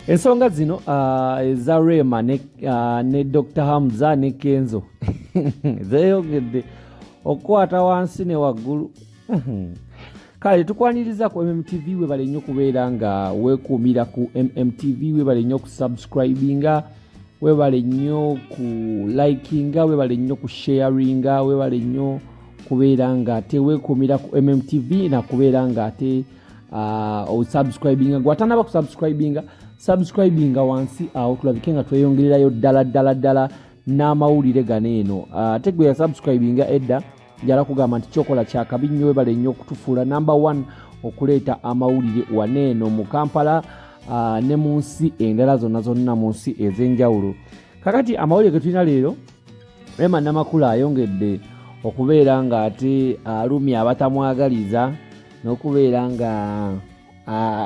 ensonga zino eza Rema ne Dr. Hamza ne Kenzo zeeyongedde okukwata wansi ne waggulu. Kale tukwaniriza ku MMTV webale nnyo kubeera nga weekuumira ku MMTV, webale nnyo ku subscribinga, webale nnyo ku likinga, webale nnyo ku sharinga, webale nnyo kubeera nga ate weekuumira ku MMTV na kubeera nga ate osubscribinga. Gwatanaba ku subscribinga wansi awo tulabike nga tweyongererayo ddala n'amawulire gano eno. Ate gwe yasubscribinga edda njala kugamba nti kyokola kyakabi nnyo, webale nnyo okutufuula number 1 okuleeta amawulire waneeno mu Kampala ne mu nsi endala zonna mu nsi ez'enjawulo. Kakati amawulire ge tulina leero, Rema Namakula ayongedde okubeera nga ate alumya abatamwagaliza n'okubeera nga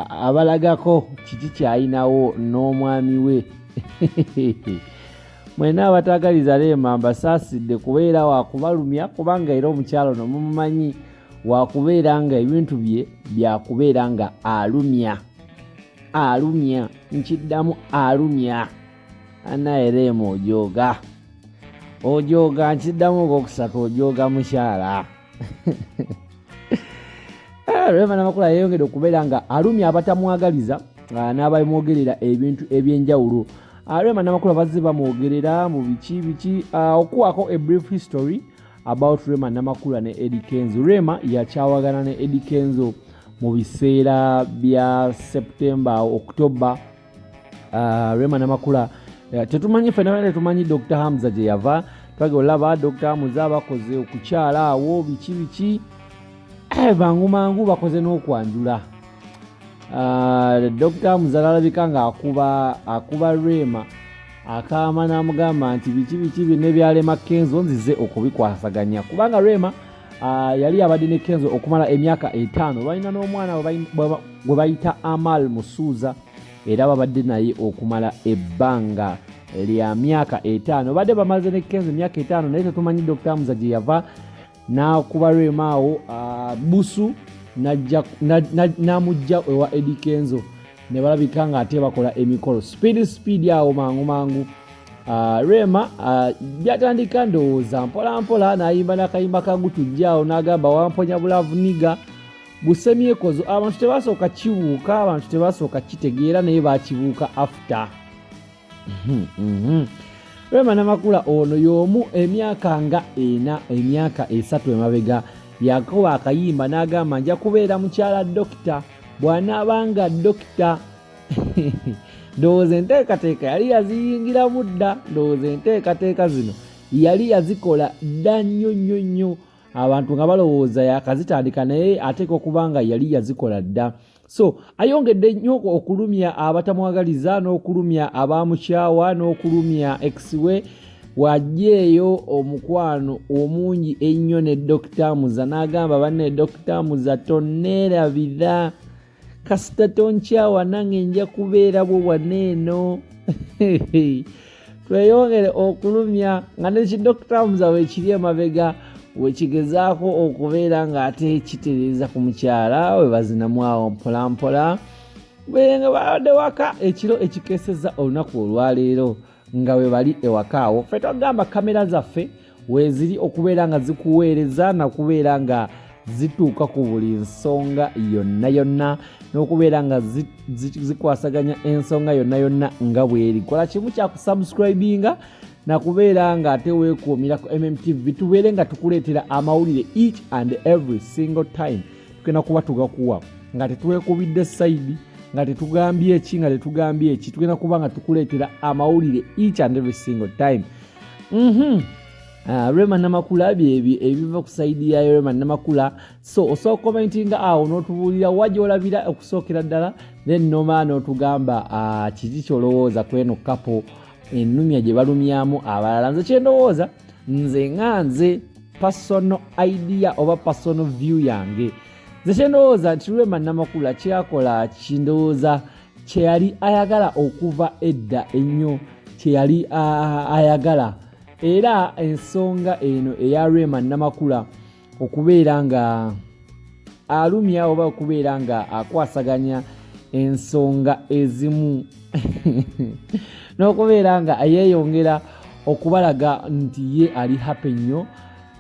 abalagako kiki kyayinawo n'omwami we. Mwena abatagaliza Rema mbasaasidde kubeera wakubalumya, kubanga era omukyalo no mumumanyi wakubeera nga ebintu bye byakubeera nga alumya nkiddamu alumya. Anaye Rema ojooga nkiddamu ogwokusatu ojooga mukyala. Rema Namakula yeyongedde okubeera nga alumya abatamwagaliza n'abamwogerera ebintu ebyenjawulo. Rema Namakula bazze bamwogerera mu biki okuwako a brief history about Rema Namakula ne Eddie Kenzo. Rema yakyawagana ne Eddie Kenzo mu biseera bya September, October. Rema Namakula tetumanyi ffenna tetumanyi Dr. Hamza gye yava, twage olaba Dr. Hamza bakoze okukyala awo biki mangu bakoze n'okwanjula. Dr. Hamza alabika nga akuba Rema akaama n'amugamba nti biki bino byalema Kenzo nzize okubikwasaganya, kubanga Rema yali abadde ne Kenzo okumala emyaka 5. Balina n'omwana gwe bayita Amal Musuuza, era babadde naye okumala ebbanga lya myaka 5. Badde bamaze ne Kenzo emyaka 5, naye tetumanyi Dr. Hamza gye yava n'akuba Rema awo busu n'amujja ewa Eddie Kenzo ne balabika nga ate bakola emikolo speed awo mangu. Rema byatandika ndowooza mpola n'ayimba n'akayimba kagutujjaawo n'agamba wamponya bulavu niga busemyekozo. Abantu tebasooka kibuuka, abantu tebasooka kitegeera, naye bakibuuka after. Rema Namakula ono y'omu emyaka nga 3 emabega yakoba akayimba n'agamba nja kubeera mukyala dokita bw'anaabanga dokita. Ndowooza enteekateeka yali yaziyingiramu dda, ndowooza enteekateeka zino yali yazikola dda nnyo, abantu nga balowooza yakazitandika, naye ateeka okuba nga yali yazikola dda. So ayongedde nnyo okulumya abatamwagaliza n'okulumya abamukyawa n'okulumya ex we. Wajjeeyo omukwano omungi ennyo ne Dr. Hamza n'agamba banne Dr. Hamza tonneerabira kasita tonkyawa nange nja kubeera bwe waneeno. Tweyongere okulumya nga ne Dr. Hamza weekiri emabega wekigezaako okubeera nga ate kitereeza ku mukyala we bazinamu awo mpola nga babadde waka ekiro ekikeeseza olunaku olwaleero nga we bali ewaka awo. Ffe twagamba kamera zaffe weeziri okubeera nga zikuweereza nakubeera nga zituuka ku buli nsonga yonna n'okubeera nga zikwasaganya ensonga yonna nga bweri. Kola kimu kya kusubscribinga nakubeera nga ate weekuumira ku MMTV, tubeere nga tukuleetera amawulire each and every single time. Tugenda kuba tugakuwa nga tetuweekubidde sayidi, nga tetugambye eki, tugenda kuba nga tukuleetera amawulire each and every single time. Rema Namakula byebyo ebiva ku sayidi ya Rema Namakula. So osooka commentinga awo n'otubuulira wajja olabira okusookera ddala, then noma n'otugamba kiki kyolowooza kweno kapo ennumya gye balumyamu abalala. Nze kyendowooza, nze personal idea oba personal view yange, nze kyendowooza nti Rema Namakula kyakola kindowooza kyeyali ayagala okuva edda ennyo, kyeyali ayagala. Era ensonga eno eya Rema Namakula okubeera nga alumya oba okubeera nga akwasaganya ensonga ezimu n'okubeera nga yeeyongera okubalaga nti ye ali happy nnyo.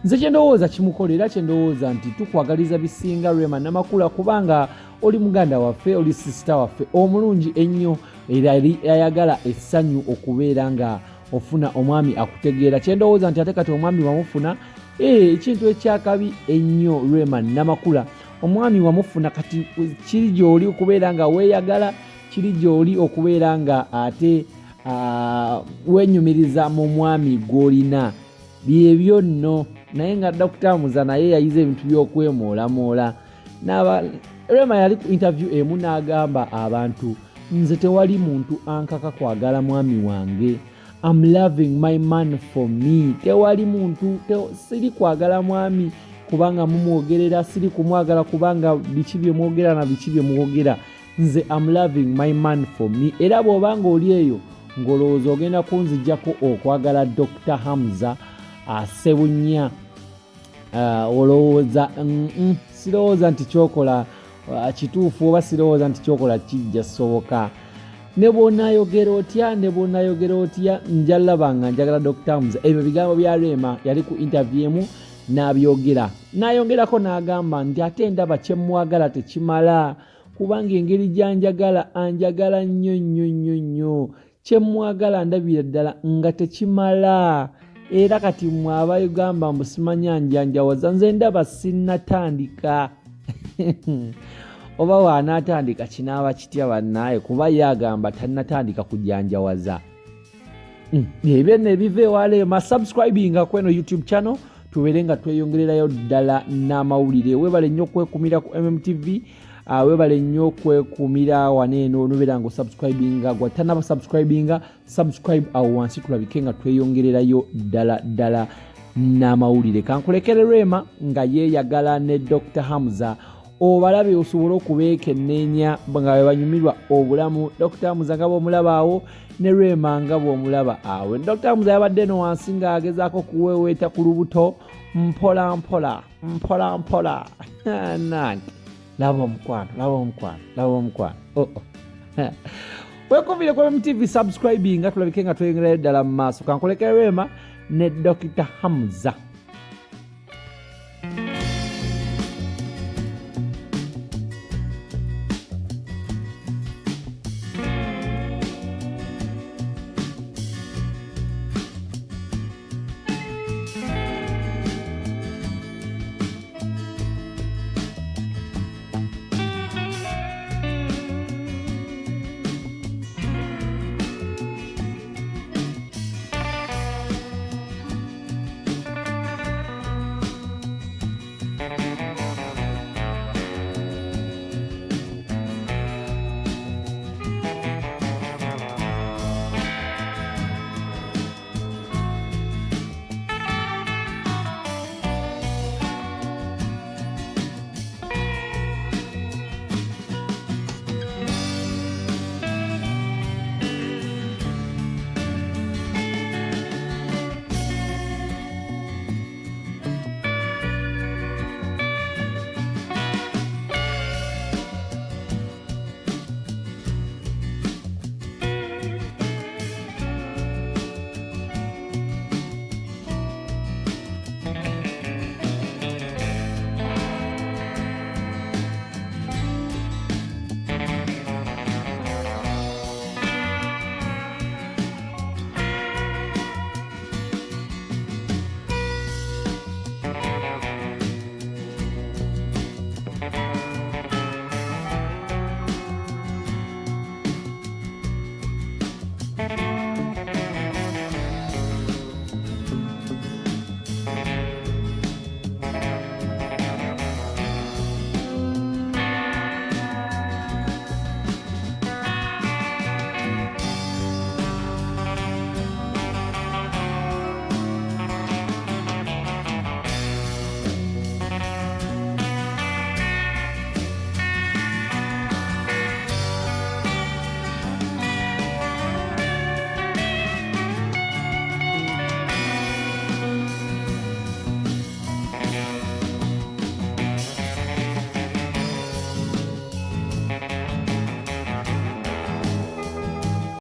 Nze kyendowooza kimukolera, kyendowooza nti tukwagaliza bisinga Rema Namakula kubanga oli muganda waffe, oli sister waffe omulungi ennyo era ayagala essanyu okubeera nga ofuna omwami akutegeera. Kyendowooza nti ate kati omwami wamufuna ekintu ekyakabi ennyo Rema Namakula. Omwami wamufuna kati kiri gy'oli okubeera nga weeyagala, kiri gy'oli okubeera nga ate wenyumiriza mu mwami gw'olina. Byebyo nno naye nga Dr. Muza naye yayize ebintu by'okwemoolamoola. Rema yali ku interview emu n'agamba abantu, nze tewali muntu ankaka kwagala mwami wange. I'm loving my man for me. Tewali muntu siri kwagala mwami kubanga mumwogerera, siri kumwagala kubanga biki bye mwogera na biki bye mwogera. Nze I'm loving my man for me. Era bw'obanga oli eyo ng'olowooza ogenda kunzijjako okwagala Dr. Hamza Ssebunya, olowooza sirowooza nti kyokola kituufu oba sirowooza nti kyokola kijja soboka. Ne bw'onaayogera otya njalaba nga njagala Dr. Hamza. Ebyo bigambo bya Rema yali ku interview emu n'abyogera. N'ayongerako n'agamba nti ate ndaba kyemmwagala tekimala kubanga engeri gyanjagala anjagala nnyo. Kyemmwagala ndabira ddala nga tekimala. Era kati mmwe abayogamba mbu simanya njanjawaza, nze ndaba sinnatandika. Oba waanaatandika kinaaba kitya bannaaye kuba yagamba tannatandika kujanjawaza. Ebyo nno ebiva ewa Rema. Subscribinga ku eno YouTube channel tubeere nga tweyongererayo ddala n'amawulire. Weebale nnyo okwekumira ku MMTV, weebale nnyo okwekumira waneeno nobeera nga osubscribinga. Gwatannaba subscribinga, subscribe awo wansi tulabike nga tweyongererayo ddala n'amawulire. Kankulekere Rema nga yeeyagala ne Dr. Hamza obalabe osobola okubeekenneenya nga banyumirwa obulamu. Dr. Hamza nga bw'omulaba awo ne Rema nga bw'omulaba awo. Dr. Hamza yabadde no wansi ng'agezaako kuweeweeta ku lubuto mpola mpola. Nanti laba omukwano. Weekumire ku MTV subscribing nga tulabike nga tweyongerayo ddala mu maaso. Kankulekere Rema ne Dr. Hamza.